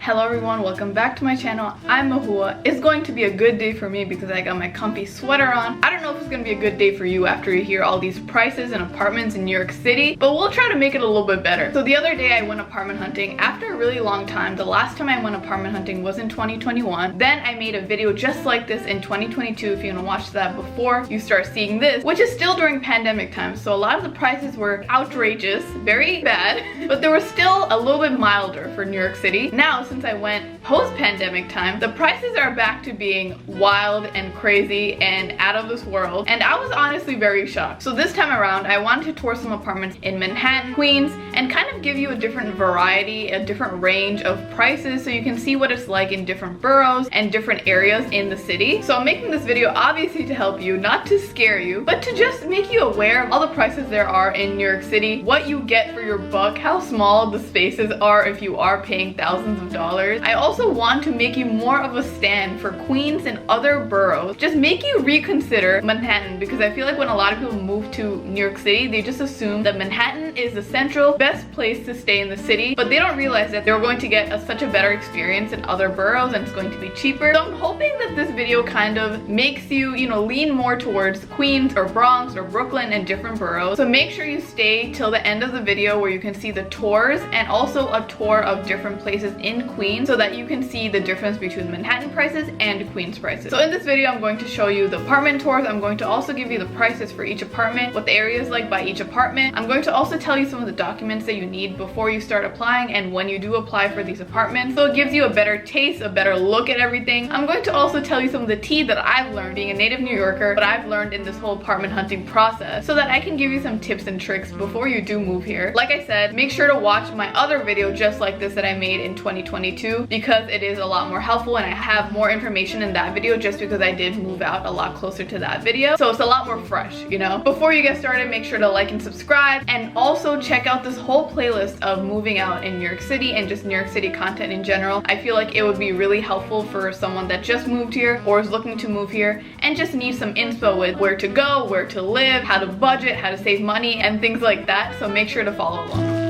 Hello everyone, welcome back to my channel. I'm Mohuya. It's going to be a good day for me because I got my comfy sweater on. I don't know if it's going to be a good day for you after you hear all these prices and apartments in New York City, but we'll try to make it a little bit better. So the other day I went apartment hunting after a really long time. The last time I went apartment hunting was in 2021. Then I made a video just like this in 2022 if you want to watch that before you start seeing this, which is still during pandemic time. So a lot of the prices were outrageous, very bad, but they were still a little bit milder for New York City. Now, since I went post-pandemic time, the prices are back to being wild and crazy and out of this world, and I was honestly very shocked. So this time around, I wanted to tour some apartments in Manhattan, Queens, and kind of give you a different variety, a different range of prices so you can see what it's like in different boroughs and different areas in the city. So I'm making this video obviously to help you, not to scare you, but to just make you aware of all the prices there are in New York City, what you get for your buck, how small the spaces are if you are paying thousands of dollars. I also want to make you more of a stand for Queens and other boroughs. Just make you reconsider Manhattan, because I feel like when a lot of people move to New York City, they just assume that Manhattan is the central best place to stay in the city, but they don't realize that they're going to get such a better experience in other boroughs and it's going to be cheaper. So I'm hoping that this video kind of makes you, lean more towards Queens or Bronx or Brooklyn and different boroughs. So make sure you stay till the end of the video where you can see the tours and also a tour of different places in Queens so that you can see the difference between Manhattan prices and Queens prices. So in this video, I'm going to show you the apartment tours. I'm going to also give you the prices for each apartment, what the area is like by each apartment. I'm going to also tell you some of the documents that you need before you start applying and when you do apply for these apartments. So it gives you a better taste, a better look at everything. I'm going to also tell you some of the tea that I've learned being a native New Yorker, what I've learned in this whole apartment hunting process, so that I can give you some tips and tricks before you do move here. Like I said, make sure to watch my other video just like this that I made in 2022 because it is a lot more helpful and I have more information in that video just because I did move out a lot closer to that video. So it's a lot more fresh, Before you get started, make sure to like and subscribe, and also check out this whole playlist of moving out in New York City and just New York City content in general. I feel like it would be really helpful for someone that just moved here or is looking to move here and just needs some inspo with where to go, where to live, how to budget, how to save money, and things like that. So make sure to follow along.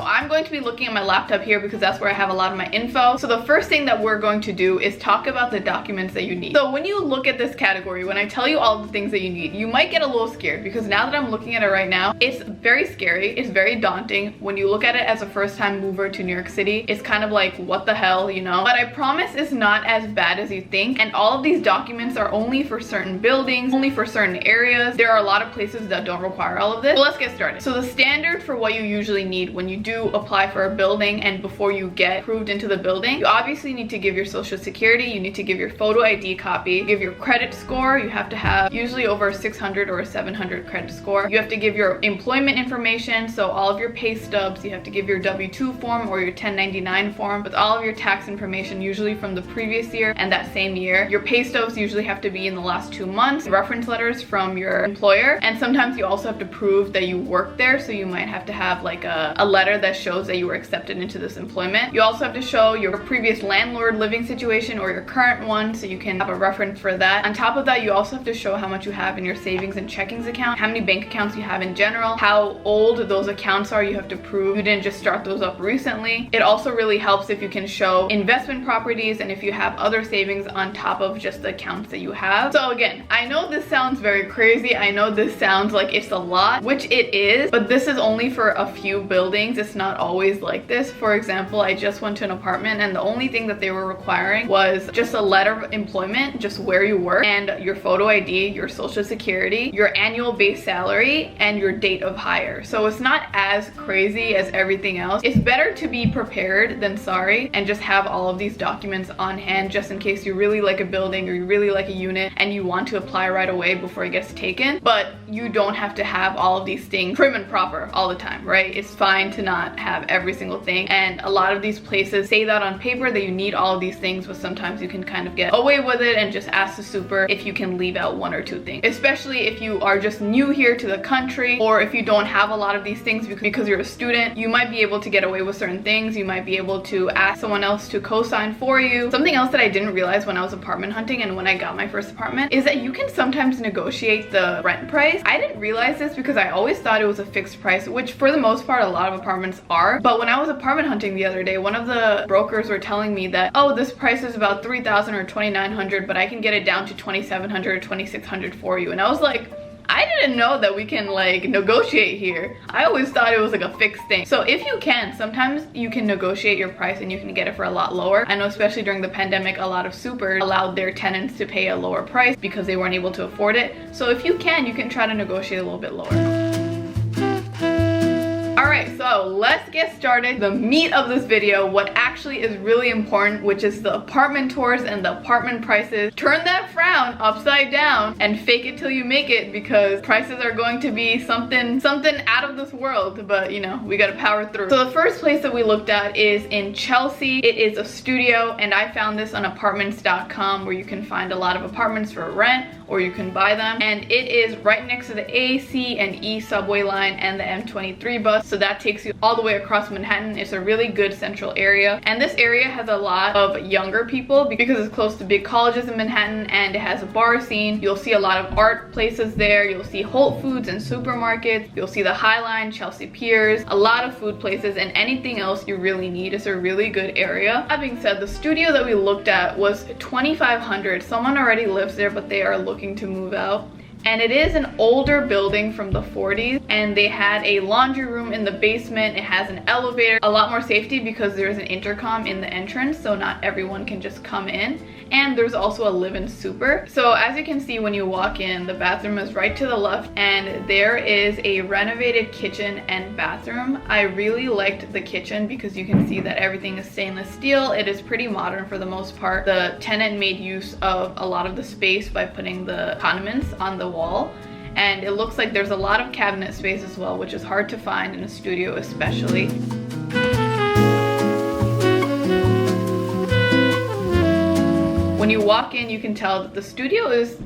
I'm going to be looking at my laptop here because that's where I have a lot of my info. So the first thing that we're going to do is talk about the documents that you need. So when you look at this category, when I tell you all the things that you need, you might get a little scared because now that I'm looking at it right now, it's very scary. It's very daunting. When you look at it as a first-time mover to New York City, it's kind of like, what the hell, But I promise it's not as bad as you think. And all of these documents are only for certain buildings, only for certain areas. There are a lot of places that don't require all of this. So let's get started. So the standard for what you usually need when you do apply for a building and before you get approved into the building, you obviously need to give your social security, you need to give your photo ID copy, give your credit score. You have to have usually over a 600 or a 700 credit score. You have to give your employment information, so all of your pay stubs. You have to give your W-2 form or your 1099 form with all of your tax information, usually from the previous year and that same year. Your pay stubs usually have to be in the last 2 months, reference letters from your employer, and sometimes you also have to prove that you work there, so you might have to have like a letter that shows that you were accepted into this employment. You also have to show your previous landlord living situation or your current one, so you can have a reference for that. On top of that, you also have to show how much you have in your savings and checkings account, how many bank accounts you have in general, how old those accounts are. You have to prove you didn't just start those up recently. It also really helps if you can show investment properties and if you have other savings on top of just the accounts that you have. So again, I know this sounds very crazy. I know this sounds like it's a lot, which it is, but this is only for a few buildings. It's not always like this. For example, I just went to an apartment and the only thing that they were requiring was just a letter of employment, just where you work, and your photo ID, your social security, your annual base salary, and your date of hire. So it's not as crazy as everything else. It's better to be prepared than sorry and just have all of these documents on hand just in case you really like a building or you really like a unit and you want to apply right away before it gets taken. But you don't have to have all of these things prim and proper all the time, right? It's fine to not have every single thing, and a lot of these places say that on paper that you need all of these things, but sometimes you can kind of get away with it and just ask the super if you can leave out 1 or 2 things, especially if you are just new here to the country or if you don't have a lot of these things because you're a student. You might be able to get away with certain things. You might be able to ask someone else to co-sign for you. Something else that I didn't realize when I was apartment hunting and when I got my first apartment is that you can sometimes negotiate the rent price. I didn't realize this because I always thought it was a fixed price, which for the most part a lot of apartments are. are. But when I was apartment hunting the other day, one of the brokers were telling me that, oh, this price is about $3,000 or $2,900, but I can get it down to $2,700 or $2,600 for you. And I was like, I didn't know that we can like negotiate here. I always thought it was like a fixed thing. So if you can, sometimes you can negotiate your price and you can get it for a lot lower. I know especially during the pandemic, a lot of supers allowed their tenants to pay a lower price because they weren't able to afford it. So if you can try to negotiate a little bit lower. Alright, so let's get started. The meat of this video, what actually is really important, which is the apartment tours and the apartment prices. Turn that frown upside down and fake it till you make it, because prices are going to be something out of this world, but you know, we gotta power through. So the first place that we looked at is in Chelsea. It is a studio, and I found this on apartments.com, where you can find a lot of apartments for rent or you can buy them, and it is right next to the A, C, and E subway line and the M23 bus. So that takes you all the way across Manhattan. It's a really good central area, and this area has a lot of younger people because it's close to big colleges in Manhattan, and it has a bar scene. You'll see a lot of art places there. You'll see Whole Foods and supermarkets. You'll see the High Line, Chelsea Piers, a lot of food places, and anything else you really need. It's a really good area. That being said, the studio that we looked at was $2,500. Someone already lives there, but they are looking to move out. And it is an older building from the 40s, and they had a laundry room in the basement. It has an elevator, a lot more safety because there's an intercom in the entrance, so not everyone can just come in. And there's also a live-in super. So as you can see when you walk in, the bathroom is right to the left, and there is a renovated kitchen and bathroom. I really liked the kitchen because you can see that everything is stainless steel. It is pretty modern for the most part. The tenant made use of a lot of the space by putting the condiments on the wall, and it looks like there's a lot of cabinet space as well, which is hard to find in a studio especially. When you walk in, you can tell that the studio is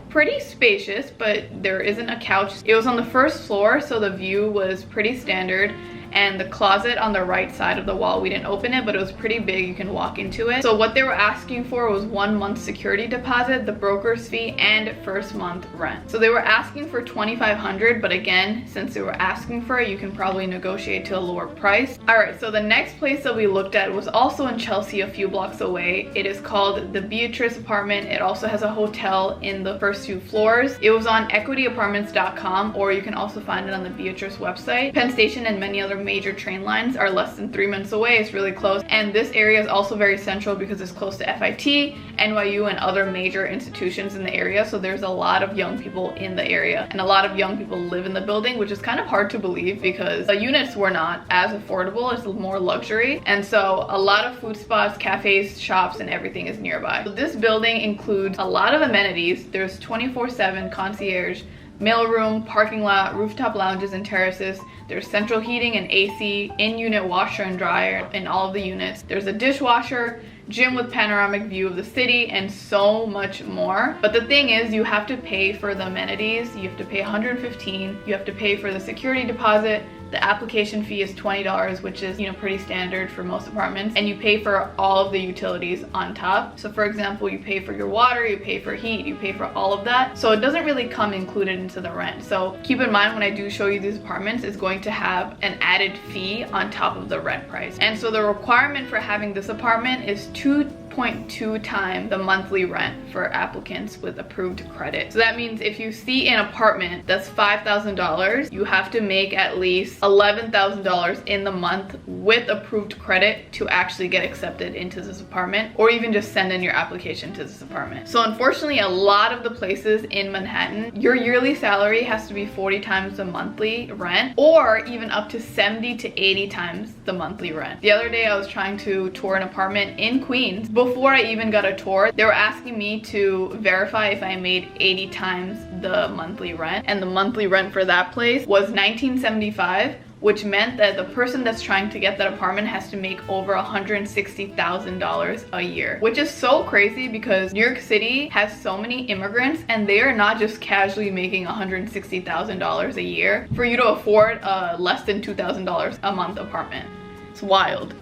pretty spacious, but there isn't a couch. It was on the first floor, so the view was pretty standard. And the closet on the right side of the wall, we didn't open it, but it was pretty big. You can walk into it. So what they were asking for was 1 month security deposit, the broker's fee, and first month rent. So they were asking for $2,500, but again, since they were asking for it, you can probably negotiate to a lower price. All right, so the next place that we looked at was also in Chelsea, a few blocks away. It is called the Beatrice Apartment. It also has a hotel in the first 2 floors. It was on equityapartments.com, or you can also find it on the Beatrice website. Penn Station and many other major train lines are less than 3 minutes away. It's really close, and this area is also very central because it's close to FIT, NYU, and other major institutions in the area. So there's a lot of young people in the area, and a lot of young people live in the building, which is kind of hard to believe because the units were not as affordable. It's more luxury, and so a lot of food spots, cafes, shops, and everything is nearby. So this building includes a lot of amenities. There's 24/7 concierge, mailroom, parking lot, rooftop lounges and terraces. There's central heating and AC, in-unit washer and dryer in all of the units. There's a dishwasher, gym with panoramic view of the city, and so much more. But the thing is, you have to pay for the amenities. You have to pay $115. You have to pay for the security deposit. The application fee is $20, which is, you know, pretty standard for most apartments, and you pay for all of the utilities on top. So for example, you pay for your water, you pay for heat, you pay for all of that. So it doesn't really come included into the rent. So keep in mind, when I do show you these apartments, it's going to have an added fee on top of the rent price. And so the requirement for having this apartment is 2.2 times the monthly rent for applicants with approved credit. So that means if you see an apartment that's $5,000, you have to make at least $11,000 in the month with approved credit to actually get accepted into this apartment, or even just send in your application to this apartment. So unfortunately, a lot of the places in Manhattan, your yearly salary has to be 40 times the monthly rent, or even up to 70 to 80 times the monthly rent. The other day I was trying to tour an apartment in Queens. Before I even got a tour, they were asking me to verify if I made 80 times the monthly rent, and the monthly rent for that place was $19.75, which meant that the person that's trying to get that apartment has to make over $160,000 a year, which is so crazy because New York City has so many immigrants, and they are not just casually making $160,000 a year for you to afford a less than $2,000 a month apartment. It's wild.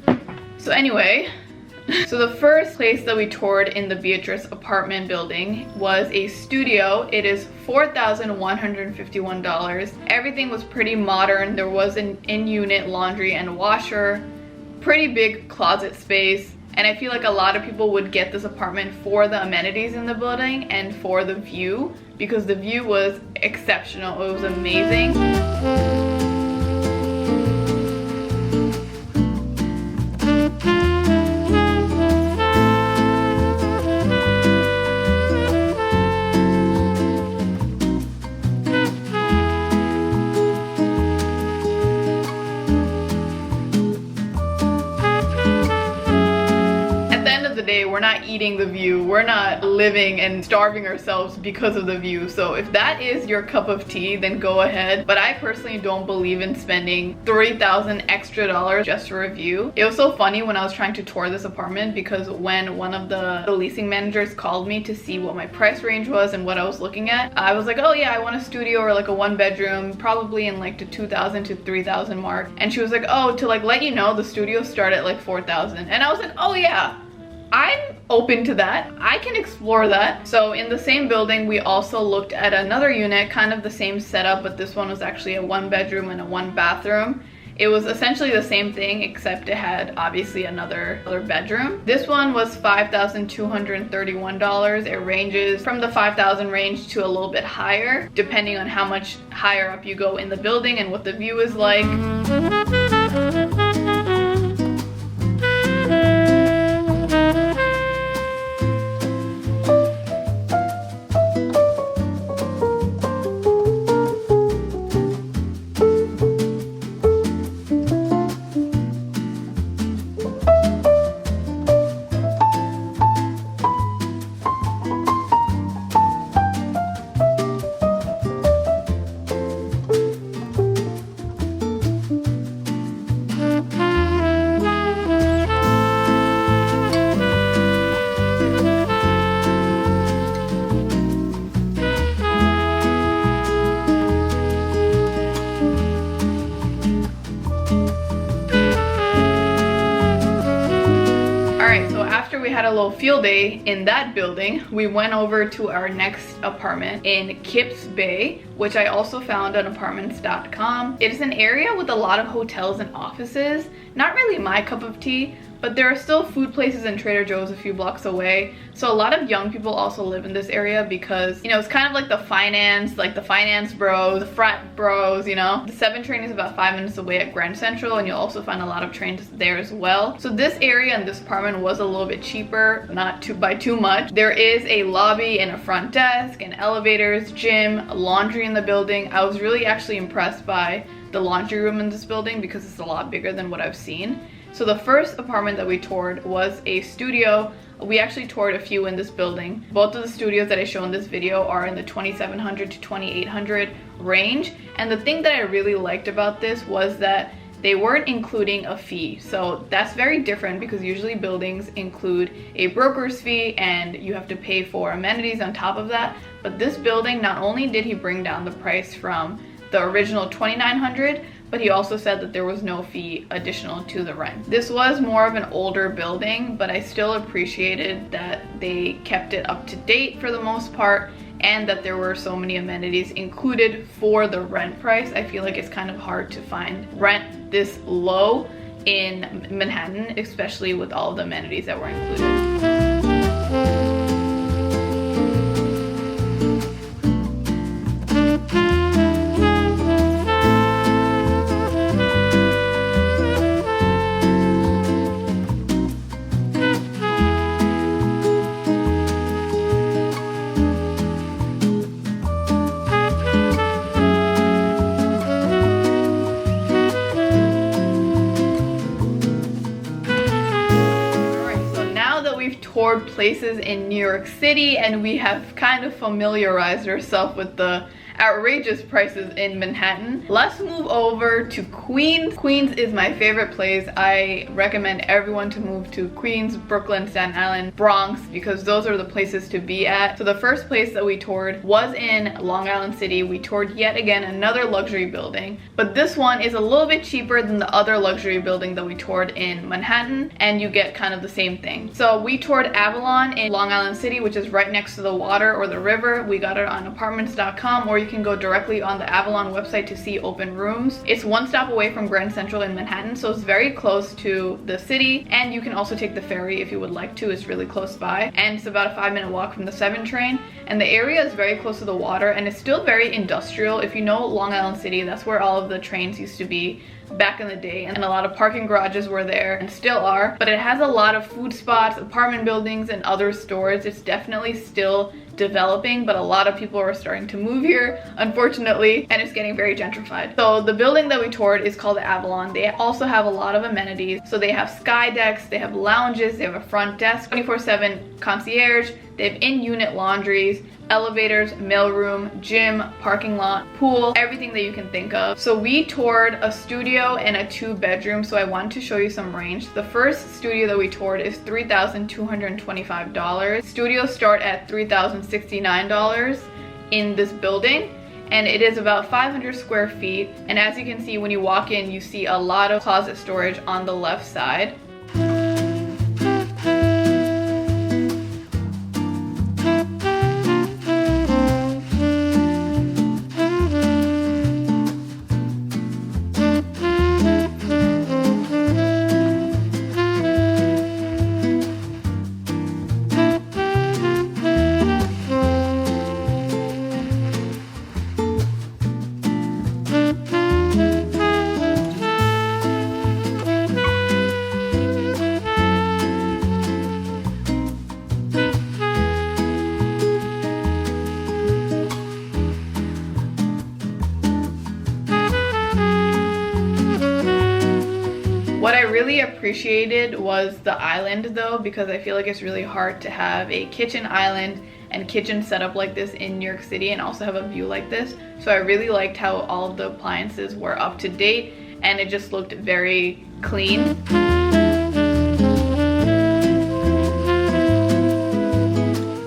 So anyway, So the first place that we toured in the Beatrice apartment building was a studio. It is $4,151. Everything was pretty modern. There was an in-unit laundry and washer, pretty big closet space, and I feel like a lot of people would get this apartment for the amenities in the building and for the view, because the view was exceptional. It was amazing. We're not eating the view, we're not living and starving ourselves because of the view. So if that is your cup of tea, then go ahead. But I personally don't believe in spending $3,000 extra just for a view. It was so funny when I was trying to tour this apartment, because when one of the leasing managers called me to see what my price range was and what I was looking at, I was like, oh yeah, I want a studio or like a 1-bedroom, probably in like the $2,000 to $3,000 mark. And she was like, oh, to like let you know, the studio start at like $4,000. And I was like, oh yeah, I'm open to that. I can explore that. So in the same building, we also looked at another unit, kind of the same setup, but this one was actually a 1-bedroom and a 1-bathroom. It was essentially the same thing, except it had obviously another bedroom. This one was $5,231. It ranges from the $5,000 range to a little bit higher, depending on how much higher up you go in the building and what the view is like. After we had a little field day in that building, we went over to our next apartment in Kips Bay, which I also found on apartments.com. It is an area with a lot of hotels and offices. Not really my cup of tea, but there are still food places and Trader Joe's a few blocks away. So a lot of young people also live in this area because, you know, it's kind of like the finance bros, the frat bros, you know. The 7 train is about 5 minutes away at Grand Central, and you'll also find a lot of trains there as well. So this area and this apartment was a little bit cheaper, not by too much. There is a lobby and a front desk and elevators, gym, laundry in the building. I was really actually impressed by the laundry room in this building because it's a lot bigger than what I've seen. So the first apartment that we toured was a studio. We actually toured a few in this building. Both of the studios that I show in this video are in the $2,700 to $2,800 range. And the thing that I really liked about this was that they weren't including a fee. So that's very different because usually buildings include a broker's fee and you have to pay for amenities on top of that. But this building, not only did he bring down the price from the original $2,900, but he also said that there was no fee additional to the rent. This was more of an older building, but I still appreciated that they kept it up to date for the most part and that there were so many amenities included for the rent price. I feel like it's kind of hard to find rent this low in Manhattan, especially with all of the amenities that were included. Toured places in New York City and we have kind of familiarized ourselves with the outrageous prices in Manhattan. Let's move over to Queens. Queens is my favorite place. I recommend everyone to move to Queens, Brooklyn, Staten Island, Bronx, because those are the places to be at. So the first place that we toured was in Long Island City. We toured yet again another luxury building, but this one is a little bit cheaper than the other luxury building that we toured in Manhattan, and you get kind of the same thing. So we toured Avalon in Long Island City, which is right next to the water or the river. We got it on apartments.com, or you can go directly on the Avalon website to see open rooms. It's one stop away from Grand Central in Manhattan, so it's very close to the city, and you can also take the ferry if you would like to. It's really close by, and it's about a 5-minute walk from the 7 train, and the area is very close to the water, and it's still very industrial. If you know Long Island City, that's where all of the trains used to be back in the day, and a lot of parking garages were there and still are, but it has a lot of food spots, apartment buildings, and other stores. It's definitely still developing, but a lot of people are starting to move here, unfortunately, and it's getting very gentrified. So the building that we toured is called Avalon. They also have a lot of amenities. So they have sky decks, they have lounges, they have a front desk, 24/7 concierge, they have in-unit laundries, elevators, mailroom, gym, parking lot, pool, everything that you can think of. So we toured a studio and a 2-bedroom, so I wanted to show you some range. The first studio that we toured is $3,225. Studios start at $3,069 in this building, and it is about 500 square feet. And as you can see, when you walk in, you see a lot of closet storage on the left side. What I really appreciated was the island though, because I feel like it's really hard to have a kitchen island and kitchen setup like this in New York City and also have a view like this. So I really liked how all of the appliances were up to date and it just looked very clean.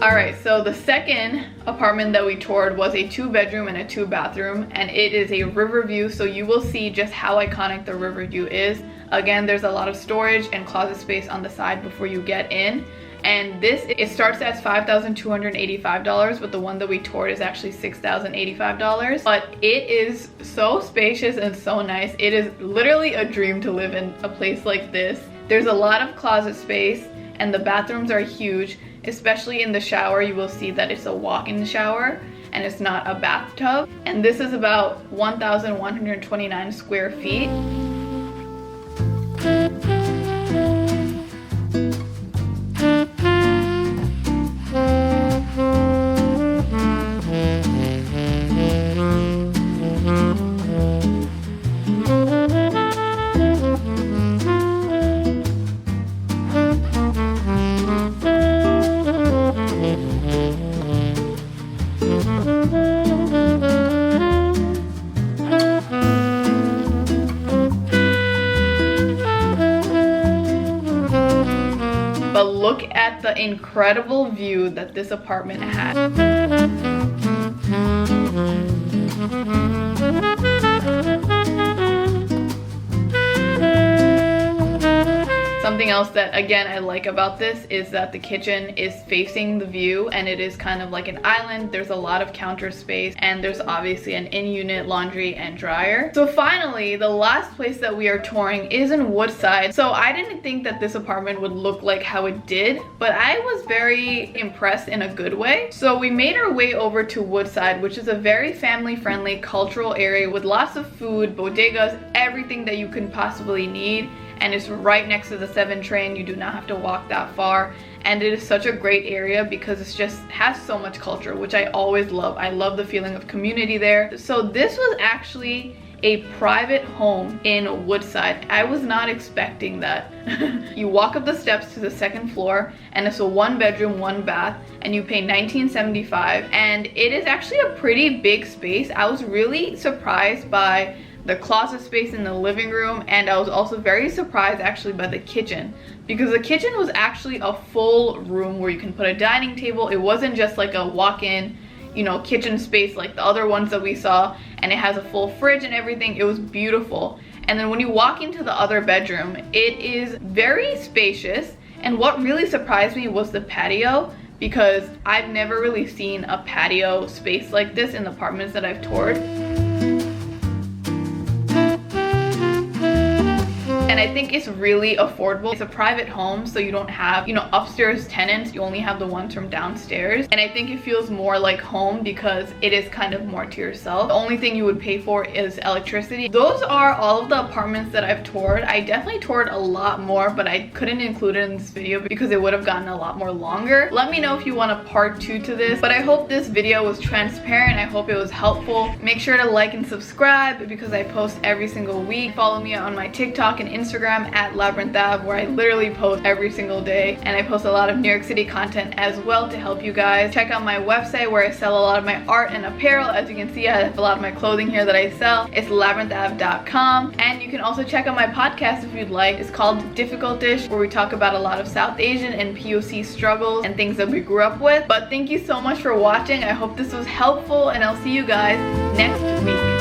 Alright, so the second apartment that we toured was a 2-bedroom and a 2-bathroom, and it is a river view, so you will see just how iconic the river view is. Again, there's a lot of storage and closet space on the side before you get in. And it starts at $5,285, but the one that we toured is actually $6,085. But it is so spacious and so nice. It is literally a dream to live in a place like this. There's a lot of closet space and the bathrooms are huge, especially in the shower. You will see that it's a walk-in shower and it's not a bathtub. And this is about 1,129 square feet. But look at the incredible view that this apartment has. Something else that, again, I like about this is that the kitchen is facing the view and it is kind of like an island. There's a lot of counter space and there's obviously an in-unit laundry and dryer. So finally, the last place that we are touring is in Woodside. So I didn't think that this apartment would look like how it did, but I was very impressed in a good way. So we made our way over to Woodside, which is a very family-friendly cultural area with lots of food, bodegas, everything that you can possibly need. And it's right next to the 7 train. You do not have to walk that far, and it is such a great area because it just has so much culture, which I always love. I love the feeling of community there. So this was actually a private home in Woodside. I was not expecting that. You walk up the steps to the second floor and it's a 1-bedroom, 1-bath, and you pay $19.75, and it is actually a pretty big space. I was really surprised by the closet space in the living room, and I was also very surprised actually by the kitchen, because the kitchen was actually a full room where you can put a dining table. It wasn't just like a walk-in, you know, kitchen space like the other ones that we saw, and it has a full fridge and everything. It was beautiful. And then when you walk into the other bedroom, it is very spacious, and what really surprised me was the patio, because I've never really seen a patio space like this in the apartments that I've toured. And I think it's really affordable. It's a private home, so you don't have, you know, upstairs tenants. You only have the ones from downstairs. And I think it feels more like home because it is kind of more to yourself. The only thing you would pay for is electricity. Those are all of the apartments that I've toured. I definitely toured a lot more, but I couldn't include it in this video because it would have gotten a lot more longer. Let me know if you want a part 2 to this. But I hope this video was transparent. I hope it was helpful. Make sure to like and subscribe because I post every single week. Follow me on my TikTok and Instagram at Labyrinth Ave, where I literally post every single day, and I post a lot of New York City content as well to help you guys. Check out my website where I sell a lot of my art and apparel. As you can see, I have a lot of my clothing here that I sell. It's labyrinthave.com. And you can also check out my podcast if you'd like. It's called Difficult Dish, where we talk about a lot of South Asian and POC struggles and things that we grew up with. But thank you so much for watching. I hope this was helpful, and I'll see you guys next week.